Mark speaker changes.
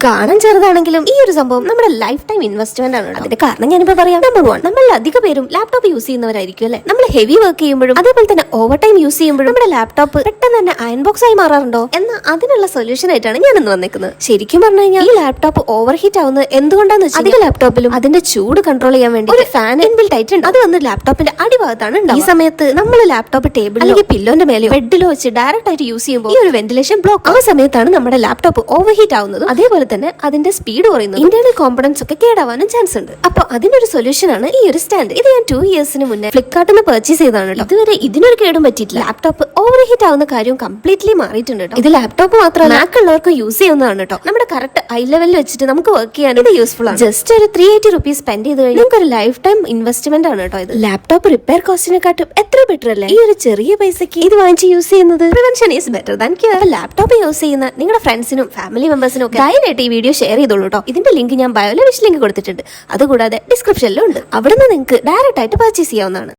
Speaker 1: കാണാൻ ചെറുതാണെങ്കിലും ഈ ഒരു സംഭവം നമ്മുടെ ലൈഫ് ടൈം ഇൻവെസ്റ്റ്മെന്റ് ആണ്. അതിന്റെ കാരണം ഞാനിപ്പോ പറയാം. നമ്പർ 1, നമ്മൾ അധിക പേരും ലാപ്ടോപ്പ് യൂസ് ചെയ്യുന്നവരായിരിക്കും അല്ലെ. നമ്മൾ ഹെവി വർക്ക് ചെയ്യുമ്പോഴും അതേപോലെ തന്നെ ഓവർ ടൈം യൂസ് ചെയ്യുമ്പോഴും നമ്മുടെ ലാപ്ടോപ്പ് പെട്ടെന്ന് തന്നെ അയൺ ബോക്സ് ആയി മാറാറുണ്ടോ എന്ന അതിനുള്ള സൊല്യൂഷൻ ആയിട്ടാണ് ഞാൻ ഇന്ന് വന്നിരിക്കുന്നത്. ശരിക്കും പറഞ്ഞു കഴിഞ്ഞാൽ ഈ ലാപ്ടോപ്പ് ഓവർ ഹീറ്റ് ആവുന്നത് എന്തുകൊണ്ടാന്ന് വെച്ചാൽ അധിക ലാപ്ടോപ്പിലും അതിന്റെ ചൂട് കൺട്രോൾ ചെയ്യാൻ വേണ്ടി ഒരു ഫാൻ ഇൻബിൽറ്റ് ആയിട്ടുണ്ട്. അത് വന്ന് ലാപ്ടോപ്പിന്റെ അടിഭാഗത്താണ് ഉണ്ടാവുക. ഈ സമയത്ത് നമ്മൾ ലാപ്ടോപ്പ് ടേബിളിലോ അല്ലെങ്കിൽ പില്ലോന്റെ മേലെയോ ബെഡിലോ വെച്ച് ഡയറക്റ്റ് ആയിട്ട് യൂസ് ചെയ്യുമ്പോൾ ഈ ഒരു വെന്റിലേഷൻ ബ്ലോക്ക് ആ സമയത്താണ് നമ്മുടെ ലാപ്ടോപ്പ് ഓവർ ഹീറ്റ് ആവുന്നതും അതേപോലെ തന്നെ അതിന്റെ സ്പീഡ് കുറയുന്നു. ഇന്റേണൽ കോമ്പണൻസ് ഒക്കെ കേടാവാനും ചാൻസ് ഉണ്ട്. അപ്പൊ അതിനൊരു സൊല്യൂഷൻ ആണ് ഈ ഒരു സ്റ്റാൻഡ്. ഇത് ഞാൻ 2 ഇയേഴ്സിന് മുന്നേ ഫ്ലിപ്കാർട്ടിൽ നിന്ന് പർച്ചേസ് ചെയ്തതാണ്. ഇതുവരെ ഇതിനൊരു കേടും പറ്റിയിട്ടില്ല. ലാപ്ടോപ്പ് ഓവർ ഹീറ്റ് ആവുന്ന കാര്യം കംപ്ലീറ്റ്ലി മാറിയിട്ടുണ്ട് കേട്ടോ. ഇത് ലാപ്ടോപ്പ് മാത്രമല്ല മാക് ഉള്ളവർക്ക് യൂസ് ചെയ്യുന്നതാണ് കേട്ടോ. നമ്മുടെ കറക്റ്റ് ഐ ലെവലിൽ വെച്ചിട്ട് നമുക്ക് വർക്ക് ചെയ്യാൻ ഇത് യൂസ്ഫുൾ ആണ്. ജസ്റ്റ് ഒരു 380 റുപ്പീസ് സ്പെൻഡ് ചെയ്ത് കഴിഞ്ഞാൽ നിങ്ങൾക്ക് ഒരു ലൈഫ് ടൈം ഇൻവെസ്റ്റ്മെന്റ് ആണ് കേട്ടോ. ഇത് ലാപ്ടോപ്പ് റിപ്പയർ കോസ്റ്റിനെക്കാട്ടും എത്ര ബെറ്റർ അല്ലേ? ഈ ഒരു ചെറിയ പൈസക്ക് ഇത് വാങ്ങിച്ച് യൂസ് ചെയ്യുന്നത്. Prevention is better than cure. Laptop use ചെയ്യുന്ന നിങ്ങളുടെ ഫ്രണ്ട്സിനും ഫാമിലി മെമ്പേഴ്സിനും ഒക്കെ ധൈര്യമായിട്ട് ഈ വീഡിയോ ഷെയർ ചെയ്തോളൂ കേട്ടോ. ഇതിന്റെ ലിങ്ക് ഞാൻ ബയോയിൽ വിഷ് ലിങ്ക് കൊടുത്തിട്ടുണ്ട്. അതുകൂടാതെ ഡിസ്ക്രിപ്ഷനിലും ഉണ്ട്. അവിടെ നിന്ന് നിങ്ങൾക്ക് ഡയറക്റ്റ് ആയിട്ട് പർച്ചേസ് ചെയ്യാവുന്നതാണ്.